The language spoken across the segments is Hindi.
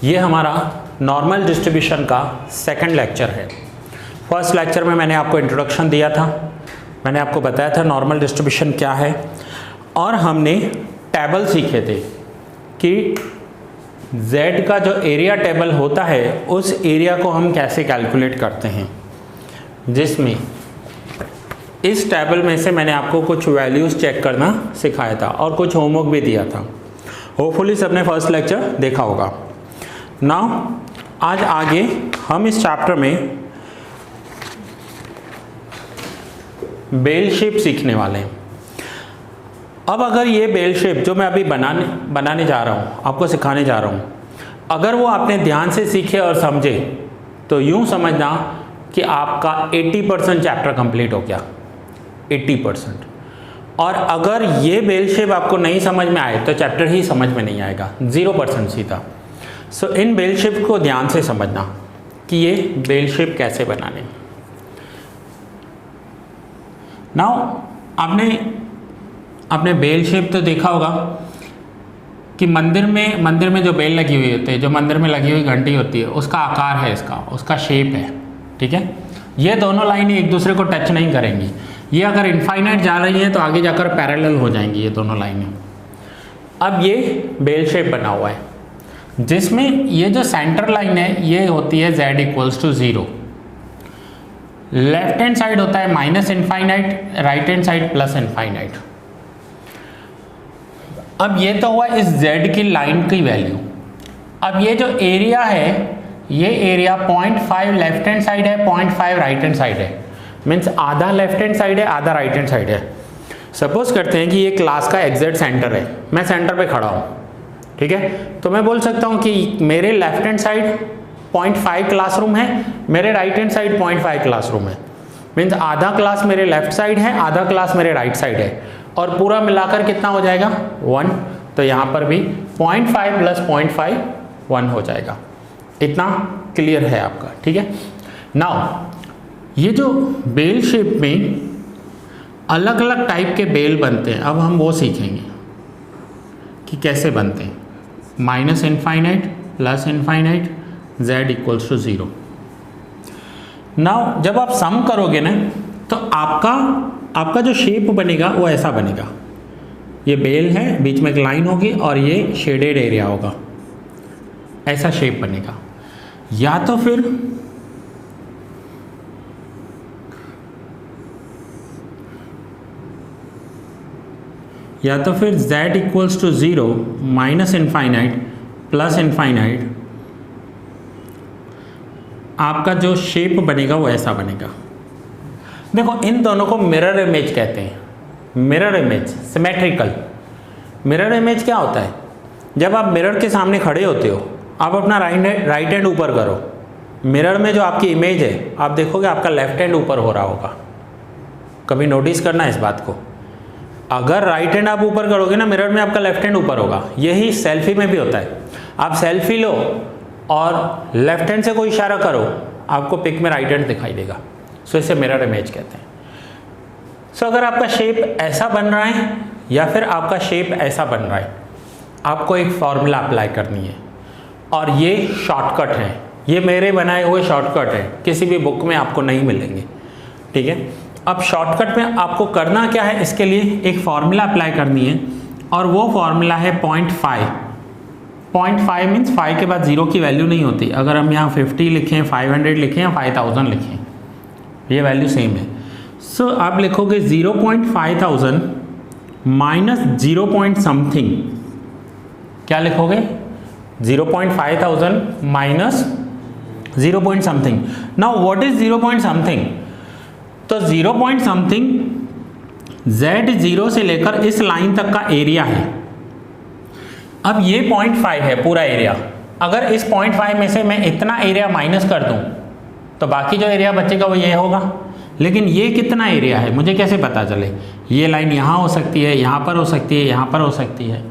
ये हमारा नॉर्मल डिस्ट्रीब्यूशन का सेकंड लेक्चर है। फर्स्ट लेक्चर में मैंने आपको इंट्रोडक्शन दिया था, मैंने आपको बताया था नॉर्मल डिस्ट्रीब्यूशन क्या है, और हमने टेबल सीखे थे कि Z का जो एरिया टेबल होता है उस एरिया को हम कैसे कैलकुलेट करते हैं, जिसमें इस टेबल में से मैंने आपको कुछ वैल्यूज़ चेक करना सिखाया था और कुछ होमवर्क भी दिया था। होपफुली सबने फर्स्ट लेक्चर देखा होगा। नाउ आज आगे हम इस चैप्टर में बेल शेप सीखने वाले हैं। अब अगर ये बेल शेप जो मैं अभी बनाने जा रहा हूँ, आपको सिखाने जा रहा हूँ, अगर वो आपने ध्यान से सीखे और समझे तो यूँ समझना कि आपका 80% चैप्टर कंप्लीट हो गया, 80%। और अगर ये बेल शेप आपको नहीं समझ में आए तो चैप्टर ही समझ में नहीं आएगा, 0% सीधा। सो इन बेल शेप को ध्यान से समझना कि ये बेल शेप कैसे बनाने। नाउ आपने बेल शेप तो देखा होगा कि मंदिर में जो बेल लगी हुई होती है, जो मंदिर में लगी हुई घंटी होती है, उसका आकार है, उसका शेप है, ठीक है। ये दोनों लाइनें एक दूसरे को टच नहीं करेंगी। ये अगर इनफाइनाइट जा रही हैं तो आगे जाकर पैरेलल हो जाएंगी ये दोनों लाइनें। अब ये बेल शेप बना हुआ है जिसमें ये जो सेंटर लाइन है ये होती है z equals to 0। Left hand side होता है minus infinite, right hand side plus infinite. अब ये तो हुआ इस z की लाइन की वैल्यू। अब ये जो एरिया है, ये एरिया 0.5 लेफ्ट हैंड साइड है, 0.5 राइट हैंड साइड है। मीन्स आधा लेफ्ट हैंड साइड है, आधा राइट हैंड साइड है। सपोज करते हैं कि ये क्लास का एग्जैक्ट सेंटर है, मैं सेंटर पे खड़ा हूँ, ठीक है। तो मैं बोल सकता हूँ कि मेरे लेफ्ट हैंड साइड 0.5 क्लासरूम है, मेरे राइट हैंड साइड 0.5 क्लासरूम है। मीन्स आधा क्लास मेरे लेफ्ट साइड है, आधा क्लास मेरे राइट साइड है, और पूरा मिलाकर कितना हो जाएगा 1। तो यहाँ पर भी 0.5 प्लस 0.5 1 हो जाएगा। इतना क्लियर है आपका, ठीक है। नाउ ये जो बेल शेप में अलग अलग टाइप के बेल बनते हैं, अब हम वो सीखेंगे कि कैसे बनते हैं। Minus infinite, plus infinite, z equals to 0। Now जब आप सम करोगे ना तो आपका जो शेप बनेगा वो ऐसा बनेगा। ये बेल है, बीच में एक लाइन होगी और ये शेडेड एरिया होगा, ऐसा शेप बनेगा। या तो फिर z equals to 0, minus infinite, plus infinite, आपका जो शेप बनेगा वो ऐसा बनेगा। देखो इन दोनों को मिरर इमेज कहते हैं। Mirror image, symmetrical. Mirror image क्या होता है? जब आप मिरर के सामने खड़े होते हो, आप अपना राइट हैंड ऊपर करो, मिरर में जो आपकी इमेज है आप देखोगे आपका लेफ्ट हैंड ऊपर हो रहा होगा। कभी नोटिस करना इस बात को। अगर राइट हैंड आप ऊपर करोगे ना मिरर में, आपका लेफ्ट हैंड ऊपर होगा। यही सेल्फी में भी होता है। आप सेल्फी लो और लेफ्ट हैंड से कोई इशारा करो, आपको पिक में राइट हैंड दिखाई देगा। सो इसे मिरर इमेज कहते हैं। सो अगर आपका शेप ऐसा बन रहा है या फिर आपका शेप ऐसा बन रहा है, आपको एक फॉर्मूला अप्लाई करनी है, और ये शॉर्टकट है। ये मेरे बनाए हुए शॉर्टकट है, किसी भी बुक में आपको नहीं मिलेंगे, ठीक है। अब शॉर्टकट में आपको करना क्या है, इसके लिए एक फॉर्मूला अप्लाई करनी है, और वो फॉर्मूला है 0.5। 0.5 मीन्स 5 के बाद 0 की वैल्यू नहीं होती। अगर हम यहाँ 50 लिखें, 500 लिखें या 5000 लिखें, ये वैल्यू सेम है। सो आप लिखोगे 0.5000 माइनस 0 पॉइंट समथिंग। क्या लिखोगे? 0.5000 minus 0 point something. Now what is 0 point something? तो 0 पॉइंट समथिंग z0 से लेकर इस लाइन तक का एरिया है। अब ये 0.5 है पूरा एरिया। अगर इस 0.5 में से मैं इतना एरिया माइनस कर दूं तो बाकी जो एरिया बचेगा वो ये होगा। लेकिन ये कितना एरिया है मुझे कैसे पता चले? ये लाइन यहाँ हो सकती है, यहाँ पर हो सकती है, यहाँ पर हो सकती है।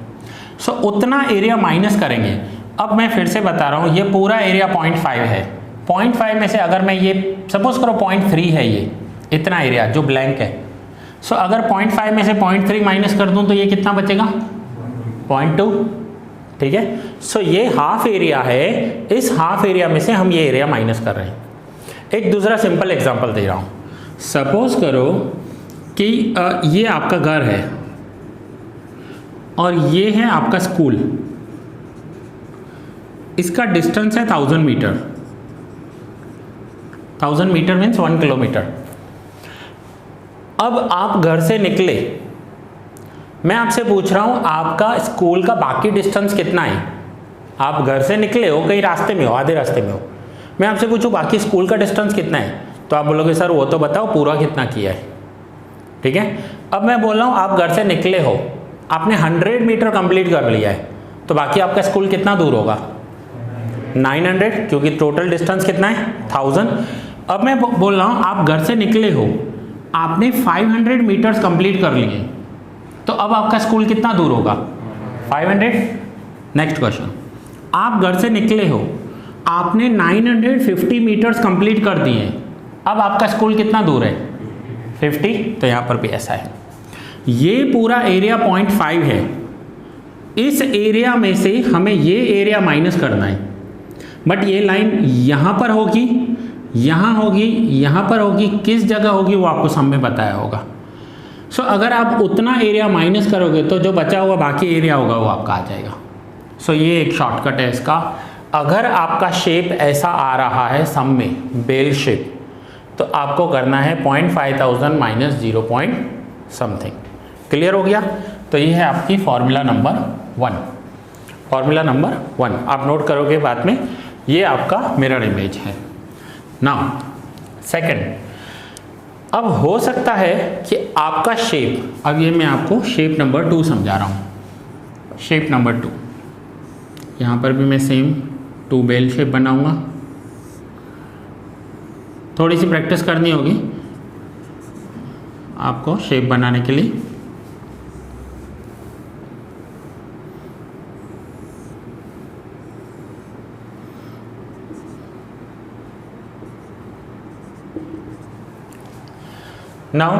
सो उतना एरिया माइनस करेंगे। अब मैं फिर से बता रहा हूँ, ये पूरा एरिया 0.5 है। 0.5 में से अगर मैं ये सपोज करो 0.3 है, ये इतना एरिया जो ब्लैंक है। सो अगर 0.5 में से 0.3 माइनस कर दूं तो ये कितना बचेगा? 0.2। ठीक है। सो ये हाफ एरिया है, इस हाफ एरिया में से हम ये एरिया माइनस कर रहे हैं। एक दूसरा सिंपल एग्जांपल दे रहा हूँ। सपोज करो कि ये आपका घर है और ये है आपका स्कूल, इसका डिस्टेंस है 1000 मीटर। 1000 metre means 1 kilometre. अब आप घर से निकले, मैं आपसे पूछ रहा हूं आपका स्कूल का बाकी डिस्टेंस कितना है। आप घर से निकले हो, कहीं रास्ते में हो, आधे रास्ते में हो, मैं आपसे पूछूं बाकी स्कूल का डिस्टेंस कितना है, तो आप बोलोगे सर वो तो बताओ पूरा कितना किया है, ठीक है। अब मैं बोल रहा हूँ आप घर से निकले हो, आपने 100 मीटर कंप्लीट कर लिया है, तो बाकी आपका स्कूल कितना दूर होगा, 900, क्योंकि टोटल डिस्टेंस कितना है 1000। अब मैं बोल रहा हूँ आप घर से निकले हो, आपने 500 मीटर्स कंप्लीट कर लिए, तो अब आपका स्कूल कितना दूर होगा, 500। नेक्स्ट क्वेश्चन, आप घर से निकले हो, आपने 950 मीटर्स कंप्लीट कर दिए, अब आपका स्कूल कितना दूर है, 50। तो यहाँ पर भी ऐसा है। ये पूरा एरिया 0.5 है, इस एरिया में से हमें ये एरिया माइनस करना है, बट ये लाइन यहाँ पर होगी, यहाँ होगी, यहाँ पर होगी, किस जगह होगी वो आपको सब में बताया होगा। सो अगर आप उतना एरिया माइनस करोगे तो जो बचा हुआ बाकी एरिया होगा वो आपका आ जाएगा। सो ये एक शॉर्टकट है इसका। अगर आपका शेप ऐसा आ रहा है सम में बेल शेप, तो आपको करना है 0.5000 माइनस 0 पॉइंट समथिंग। क्लियर हो गया। तो ये है आपकी फॉर्मूला नंबर 1। फॉर्मूला नंबर 1 आप नोट करोगे बाद में, ये आपका मिरर इमेज है। नाउ सेकंड, अब हो सकता है कि आपका शेप, अब ये मैं आपको शेप नंबर 2 समझा रहा हूँ। शेप नंबर 2, यहाँ पर भी मैं सेम 2 बेल शेप बनाऊंगा। थोड़ी सी प्रैक्टिस करनी होगी आपको शेप बनाने के लिए। नाउ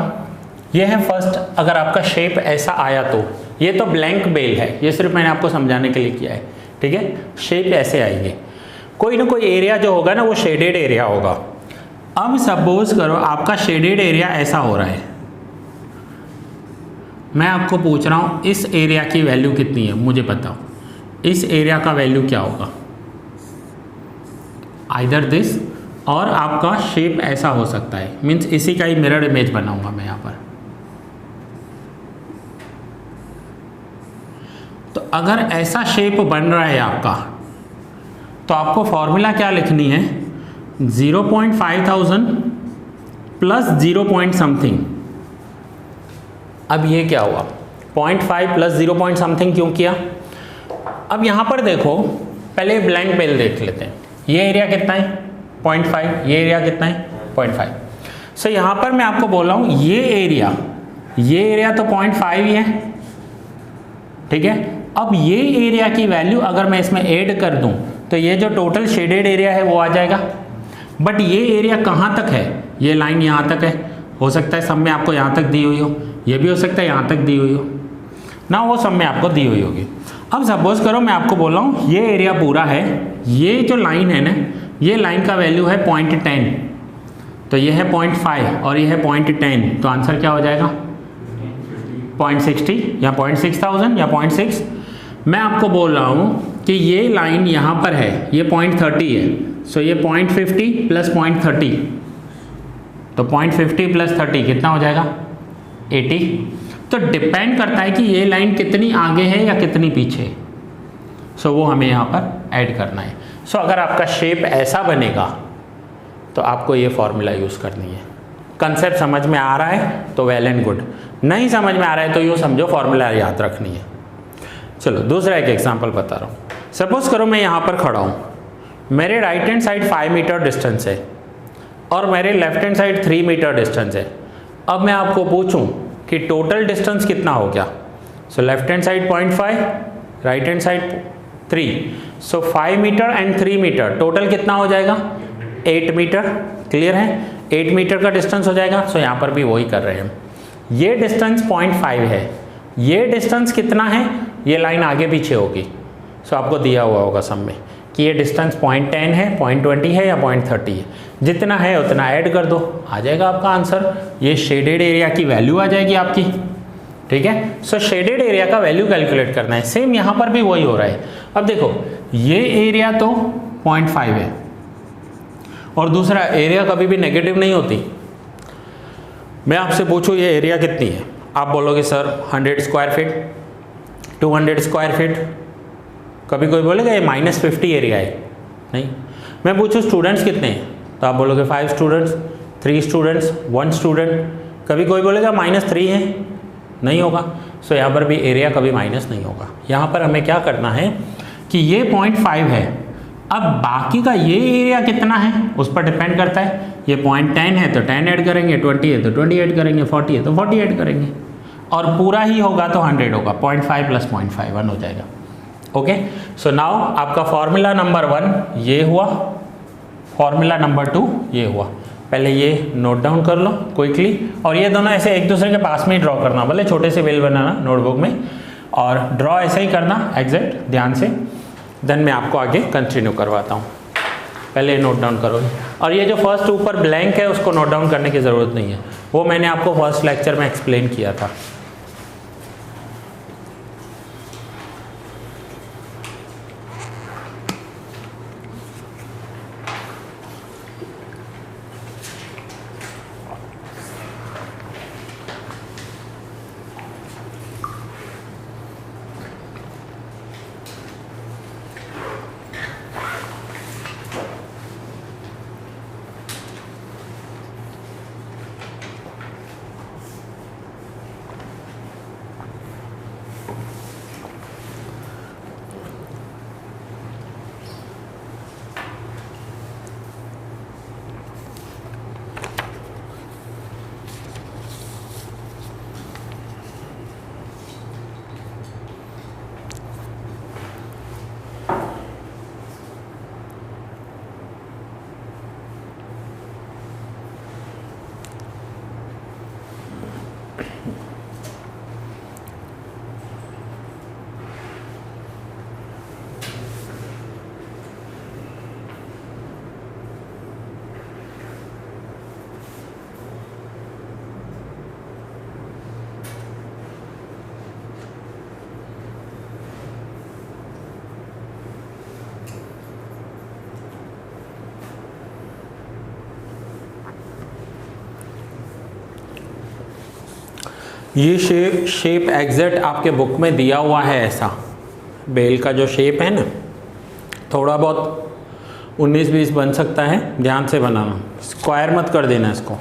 ये है फर्स्ट, अगर आपका शेप ऐसा आया तो ये तो ब्लैंक बेल है, ये सिर्फ मैंने आपको समझाने के लिए किया है, ठीक है। शेप ऐसे आएंगे, कोई ना कोई एरिया जो होगा ना वो शेडेड एरिया होगा। अब सपोज करो आपका शेडेड एरिया ऐसा हो रहा है, मैं आपको पूछ रहा हूँ इस एरिया की वैल्यू कितनी है मुझे बताओ, इस एरिया का वैल्यू क्या होगा, आइदर दिस, और आपका शेप ऐसा हो सकता है, मीन्स इसी का ही मिरर इमेज बनाऊंगा मैं यहाँ पर। तो अगर ऐसा शेप बन रहा है आपका, तो आपको फॉर्मूला क्या लिखनी है, 0.5000 प्लस 0 पॉइंट समथिंग। अब ये क्या हुआ, 0.5 प्लस 0 पॉइंट समथिंग क्यों किया। अब यहाँ पर देखो, पहले ब्लैंक बेल देख लेते हैं। ये एरिया कितना है 0.5, ये एरिया कितना है 0.5। सो यहाँ पर मैं आपको बोल रहा हूँ ये एरिया तो 0.5 ही है, ठीक है। अब ये एरिया की वैल्यू अगर मैं इसमें ऐड कर दूं तो ये जो टोटल शेडेड एरिया है वो आ जाएगा। बट ये एरिया कहाँ तक है, ये लाइन यहाँ तक है, हो सकता है सब में आपको यहाँ तक दी हुई हो, ये भी हो सकता है यहाँ तक दी हुई हो ना, वो सब में आपको दी हुई होगी। अब सपोज करो मैं आपको बोल रहा हूँ ये एरिया पूरा है, ये जो लाइन है ना, ये लाइन का वैल्यू है 0.10, तो ये है 0.5 और ये है 0.10, तो आंसर क्या हो जाएगा 0.60 या 0.6000 या 0.6। मैं आपको बोल रहा हूँ कि ये लाइन यहाँ पर है, ये 0.30 है, सो ये 0.50 प्लस 0.30, तो 0.50 प्लस 30 कितना हो जाएगा 80। तो डिपेंड करता है कि ये लाइन कितनी आगे है या कितनी पीछे, सो वो हमें यहाँ पर ऐड करना है। सो अगर आपका शेप ऐसा बनेगा तो आपको ये फॉर्मूला यूज़ करनी है। कंसेप्ट समझ में आ रहा है तो वेल एंड गुड, नहीं समझ में आ रहा है तो यूँ समझो फॉर्मूला याद रखनी है। चलो दूसरा एक एग्जांपल बता रहा हूँ। सपोज करो मैं यहाँ पर खड़ा हूँ, मेरे right hand side 5 metre distance है और मेरे left hand side 3 metre distance है। अब मैं आपको पूछूं कि टोटल डिस्टेंस कितना हो गया, so left hand side 0.5, right hand side 3, so 5 metre and 3 metre total कितना हो जाएगा 8 मीटर। क्लियर है, 8 मीटर का डिस्टेंस हो जाएगा। सो यहाँ पर भी वही कर रहे हैं, ये डिस्टेंस 0.5 है, ये डिस्टेंस कितना है, ये लाइन आगे पीछे होगी, सो आपको दिया हुआ होगा सब में कि ये डिस्टेंस 0.10 है, 0.20 है या 0.30 है, जितना है उतना ऐड कर दो, आ जाएगा आपका आंसर। ये शेडेड एरिया की वैल्यू आ जाएगी आपकी, ठीक है। सो शेडेड एरिया का वैल्यू कैलकुलेट करना है। सेम यहाँ पर भी वही हो रहा है। अब देखो ये एरिया तो 0.5 है और दूसरा एरिया कभी भी नेगेटिव नहीं होती। मैं आपसे पूछूं ये एरिया कितनी है, आप बोलोगे sir 100 square feet, 200 square feet, कभी कोई बोलेगा ये -50 एरिया है, नहीं। मैं पूछूं स्टूडेंट्स कितने हैं, तो आप बोलोगे 5 स्टूडेंट्स, 3 स्टूडेंट्स, 1 स्टूडेंट, कभी कोई बोलेगा -3 है, नहीं होगा। सो यहाँ पर भी एरिया कभी माइनस नहीं होगा। यहाँ पर हमें क्या करना है कि ये 0.5 है, अब बाकी का ये एरिया कितना है उस पर डिपेंड करता है। ये 0.10 है तो 10 ऐड करेंगे, 20 है तो 20 ऐड करेंगे, 40 है तो 40 ऐड करेंगे, और पूरा ही होगा तो 100 होगा, 0.5 + 0.5 1 हो जाएगा। ओके, सो नाउ आपका फॉर्मूला नंबर 1 ये हुआ, फॉर्मूला नंबर 2 ये हुआ। पहले ये नोट डाउन कर लो क्विकली, और ये दोनों ऐसे एक दूसरे के पास में ही ड्रॉ करना, भले छोटे से वेल बनाना नोटबुक में, और ड्रॉ ऐसे ही करना एग्जैक्ट ध्यान से। देन मैं आपको आगे कंटिन्यू करवाता हूँ। पहले नोट डाउन करो, और ये जो फर्स्ट ऊपर ब्लैंक है उसको नोट डाउन करने की ज़रूरत नहीं है, वो मैंने आपको फर्स्ट लेक्चर में एक्सप्लेन किया था। ये शेप एग्जैक्ट आपके बुक में दिया हुआ है, ऐसा बेल का जो शेप है ना, थोड़ा बहुत 19-20 बन सकता है, ध्यान से बनाना, स्क्वायर मत कर देना इसको।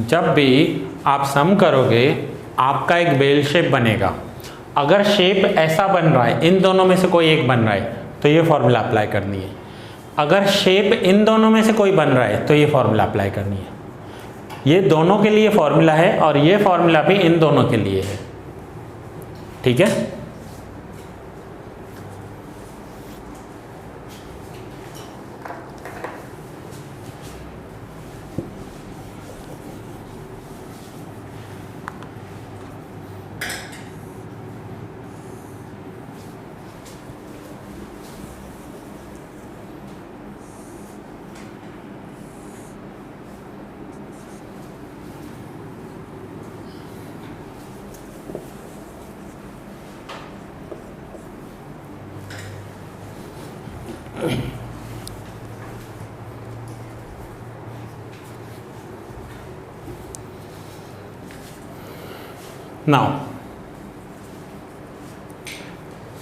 जब भी आप सम करोगे आपका एक बेल शेप बनेगा। अगर शेप ऐसा बन रहा है, इन दोनों में से कोई एक बन रहा है, तो ये फॉर्मूला अप्लाई करनी है। अगर शेप इन दोनों में से कोई बन रहा है तो ये फॉर्मूला अप्लाई करनी है। ये दोनों के लिए फॉर्मूला है और ये फॉर्मूला भी इन दोनों के लिए है, ठीक है। नाउ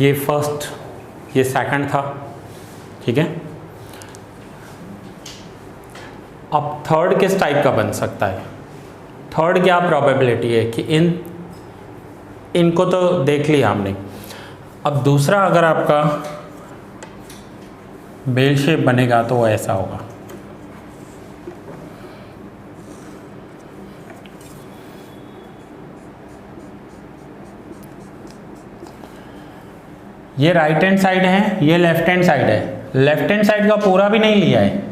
ये फर्स्ट, ये सेकंड था, ठीक है। अब थर्ड किस टाइप का बन सकता है? थर्ड क्या प्रोबेबिलिटी है कि इनको तो देख लिया हमने। अब दूसरा अगर आपका बेल शेप बनेगा तो वो ऐसा होगा। ये राइट हैंड साइड है, ये लेफ्ट हैंड साइड है। लेफ्ट हैंड साइड का पूरा भी नहीं लिया है,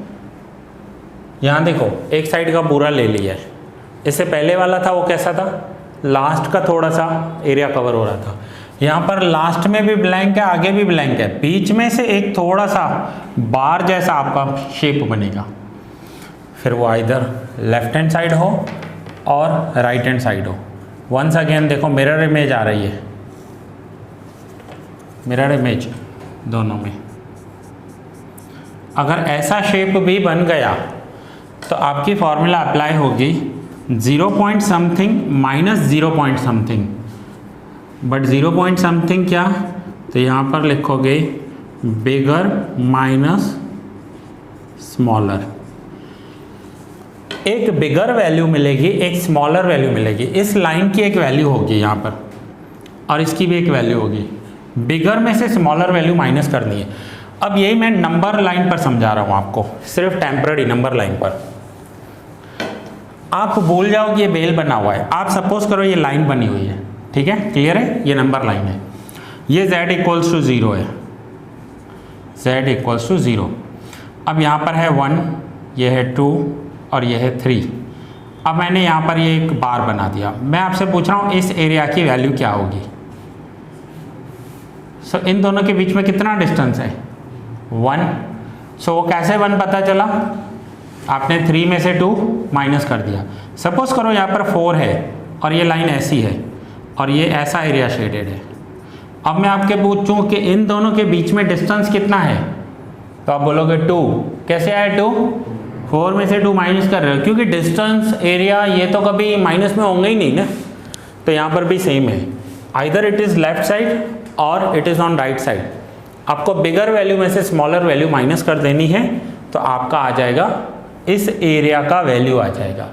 यहाँ देखो एक साइड का पूरा ले लिया है। इससे पहले वाला था वो कैसा था? लास्ट का थोड़ा सा एरिया कवर हो रहा था। यहाँ पर लास्ट में भी ब्लैंक है, आगे भी ब्लैंक है, बीच में से एक थोड़ा सा बार जैसा आपका शेप बनेगा। फिर वो इधर लेफ्ट हैंड साइड हो और राइट हैंड साइड हो। वंस अगेन देखो मिरर इमेज आ रही है, मिरर इमेज दोनों में। अगर ऐसा शेप भी बन गया तो आपकी फॉर्मूला अप्लाई होगी 0 point something minus 0 point something. But 0 point something क्या? तो यहाँ पर लिखोगे बिगर माइनस स्मॉलर। एक बिगर वैल्यू मिलेगी, एक स्मॉलर वैल्यू मिलेगी। इस लाइन की एक वैल्यू होगी यहाँ पर और इसकी भी एक वैल्यू होगी। बिगर में से स्मॉलर वैल्यू माइनस करनी है। अब यही मैं नंबर लाइन पर समझा रहा हूँ आपको, सिर्फ टेम्पररी नंबर लाइन पर। आप भूल जाओ कि ये बेल बना हुआ है। आप सपोज करो ये लाइन बनी हुई है, ठीक है, क्लियर है, ये नंबर लाइन है। ये z इक्वल्स टू 0 है, z इक्वल्स टू 0। अब यहाँ पर है 1, ये है 2 और ये है 3। अब मैंने यहाँ पर ये एक बार बना दिया। मैं आपसे पूछ रहा हूँ इस एरिया की वैल्यू क्या होगी? सो इन दोनों के बीच में कितना डिस्टेंस है? 1। सो वो कैसे 1 पता चला? आपने 3 में से 2 माइनस कर दिया। सपोज करो यहाँ पर 4 है और ये लाइन ऐसी है और ये ऐसा एरिया शेडेड है। अब मैं आपके पूछूं कि इन दोनों के बीच में डिस्टेंस कितना है, तो आप बोलोगे 2। कैसे आया 2? 4 में से 2 माइनस कर रहे हो, क्योंकि डिस्टेंस एरिया ये तो कभी माइनस में होंगे ही नहीं ना। तो यहाँ पर भी सेम है, either it is left side और it is on right side. आपको बिगर वैल्यू में से स्मॉलर वैल्यू माइनस कर देनी है तो आपका आ जाएगा, इस एरिया का वैल्यू आ जाएगा।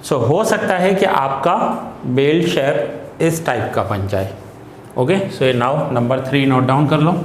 सो हो सकता है कि आपका बेल शेप इस टाइप का बन जाए। Okay, so now number 3 note down कर लो।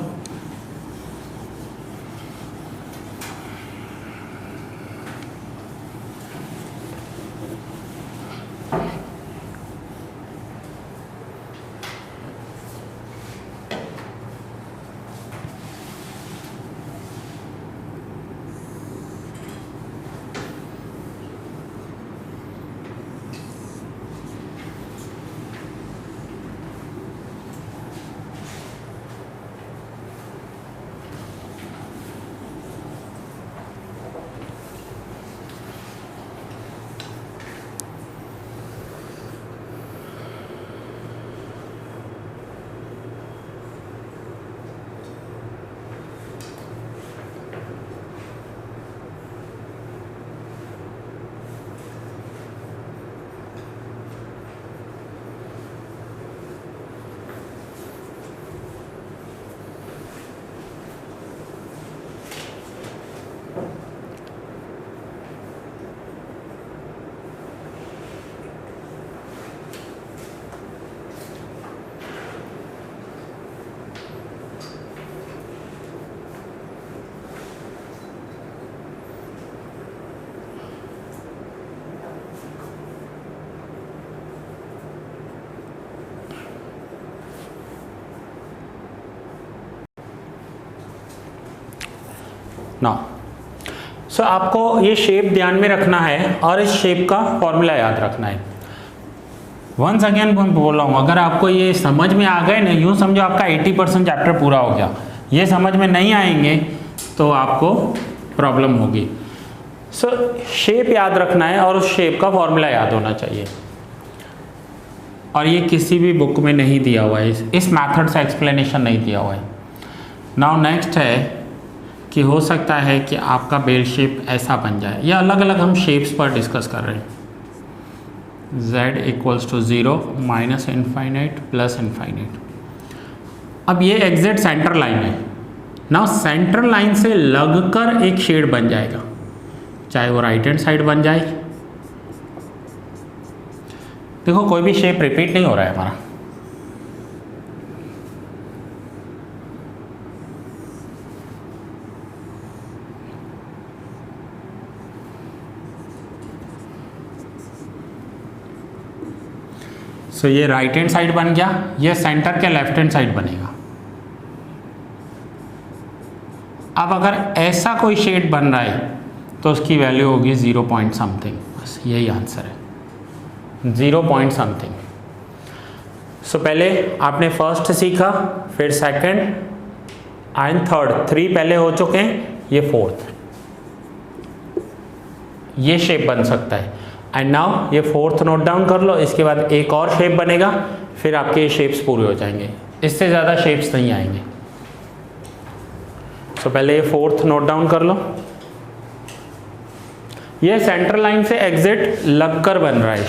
ना सो आपको ये शेप ध्यान में रखना है और इस शेप का फॉर्मूला याद रखना है। वंस अगेन मैं बोल रहा हूँ, अगर आपको ये समझ में आ गए ना, यूँ समझो आपका 80% चैप्टर पूरा हो गया। ये समझ में नहीं आएंगे तो आपको प्रॉब्लम होगी। सो शेप याद रखना है और उस शेप का फॉर्मूला याद होना चाहिए। और ये किसी भी बुक में नहीं दिया हुआ है, इस मेथड से एक्सप्लेनेशन नहीं दिया हुआ है। नाउ नेक्स्ट है कि हो सकता है कि आपका बेल शेप ऐसा बन जाए, या अलग अलग हम शेप्स पर डिस्कस कर रहे हैं। z equals to 0 minus infinite plus infinite. अब ये एग्जैक्ट सेंटर लाइन है ना, सेंटर लाइन से लगकर एक शेड बन जाएगा, चाहे वो राइट हैंड साइड बन जाए। देखो कोई भी शेप रिपीट नहीं हो रहा है हमारा, सो ये राइट हैंड साइड बन गया, ये सेंटर के लेफ्ट हैंड साइड बनेगा। अब अगर ऐसा कोई शेड बन रहा है तो उसकी वैल्यू होगी 0 पॉइंट समथिंग, बस यही आंसर है, 0 पॉइंट समथिंग। सो पहले आपने फर्स्ट सीखा, फिर सेकंड एंड थर्ड, 3 पहले हो चुके हैं, ये फोर्थ, ये शेप बन सकता है। एंड नाउ ये फोर्थ नोट डाउन कर लो, इसके बाद एक और शेप बनेगा, फिर आपके ये शेप्स पूरे हो जाएंगे, इससे ज़्यादा शेप्स नहीं आएंगे। सो पहले ये फोर्थ नोट डाउन कर लो, ये सेंटर लाइन से एग्जिट लगकर बन रहा है।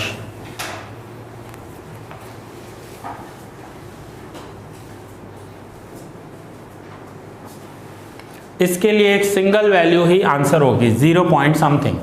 इसके लिए एक सिंगल वैल्यू ही आंसर होगी, 0 पॉइंट समथिंग।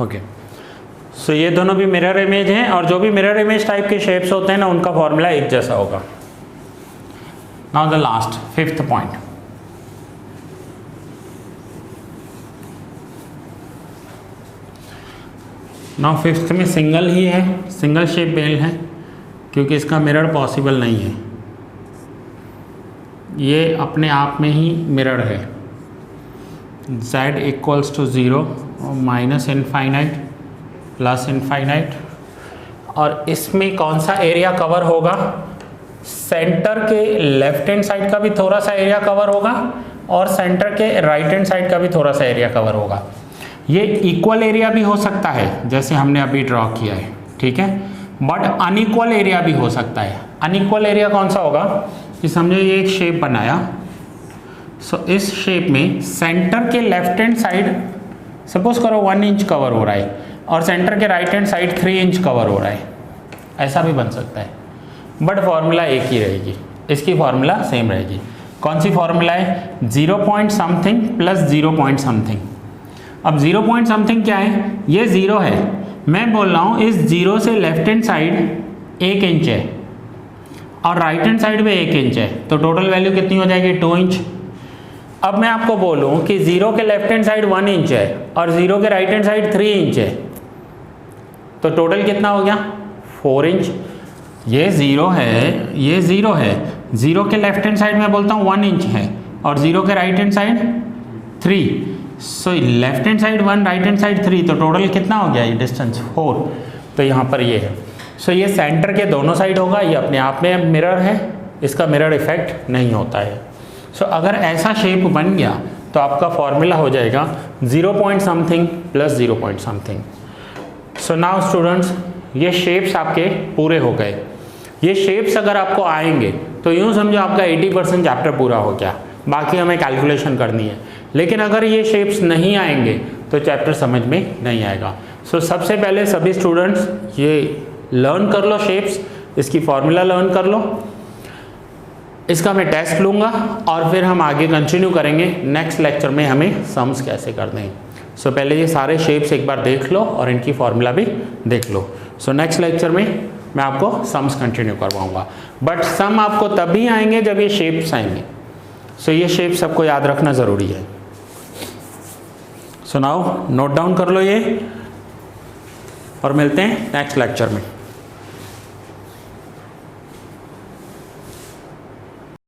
ओके, सो ये दोनों भी मिरर इमेज हैं, और जो भी मिरर इमेज टाइप के शेप्स होते हैं ना, उनका फॉर्मूला एक जैसा होगा। Now the last 5th point, now 5th में सिंगल ही है, सिंगल शेप बेल है, क्योंकि इसका मिरर पॉसिबल नहीं है, ये अपने आप में ही मिरर है। z equals to 0 minus infinite plus infinite, और इसमें कौन सा एरिया कवर होगा, सेंटर के लेफ्ट हैंड साइड का भी थोड़ा सा एरिया कवर होगा, और सेंटर के राइट हैंड साइड का भी थोड़ा सा एरिया कवर होगा। ये इक्वल एरिया भी हो सकता है, जैसे हमने अभी ड्रॉ किया है, ठीक है, बट अनइक्वल एरिया भी हो सकता है। अनइक्वल एरिया कौन सा होगा, कि समझो ये एक शेप बनाया, सो इस शेप में सेंटर के लेफ्ट हैंड साइड सपोज करो 1 इंच कवर हो रहा है, और सेंटर के right hand side 3 inch cover हो रहा है, ऐसा भी बन सकता है, बट फॉर्मूला एक ही रहेगी, इसकी फॉर्मूला सेम रहेगी। कौन सी फॉर्मूला है, 0 point something plus 0 point something. अब 0 पॉइंट समथिंग क्या है, ये 0 है, मैं बोल रहा हूँ इस 0 से लेफ्ट हैंड साइड 1 इंच है, और राइट हैंड साइड में 1 इंच है, तो टोटल वैल्यू कितनी हो जाएगी, 2 इंच। अब मैं आपको बोलूं कि 0 के लेफ्ट हैंड साइड 1 इंच है और 0 के राइट हैंड साइड 3 इंच है, तो टोटल कितना हो गया, 4 इंच। ये 0 है, ये 0 है, 0 के लेफ्ट हैंड साइड में बोलता हूँ 1 इंच है, और 0 के राइट हैंड साइड 3, सो left hand side 1, right hand side 3, तो टोटल कितना हो गया ये डिस्टेंस 4। तो यहाँ पर ये है, सो ये सेंटर के दोनों साइड होगा, ये अपने आप में मिरर है, इसका मिरर इफेक्ट नहीं होता है। सो अगर ऐसा शेप बन गया तो आपका फॉर्मूला हो जाएगा 0 point something plus 0 point something. So now students, ये शेप्स आपके पूरे हो गए। ये शेप्स अगर आपको आएंगे तो यूँ समझो आपका 80% चैप्टर पूरा हो गया, बाकी हमें कैलकुलेशन करनी है। लेकिन अगर ये शेप्स नहीं आएंगे तो चैप्टर समझ में नहीं आएगा। सो सबसे पहले सभी स्टूडेंट्स ये लर्न कर लो शेप्स, इसकी फॉर्मूला लर्न कर लो, इसका मैं टेस्ट लूँगा और फिर हम आगे कंटिन्यू करेंगे। नेक्स्ट लेक्चर में हमें सम्स कैसे करने हैं। सो पहले ये सारे शेप्स एक बार देख लो और इनकी फॉर्मूला भी देख लो। सो नेक्स्ट लेक्चर में मैं आपको सम्स कंटिन्यू करवाऊँगा, बट सम आपको तभी आएंगे जब ये शेप्स आएंगे। सो ये शेप सबको याद रखना ज़रूरी है। सो नाउ नोट डाउन कर लो ये, और मिलते हैं नेक्स्ट लेक्चर में।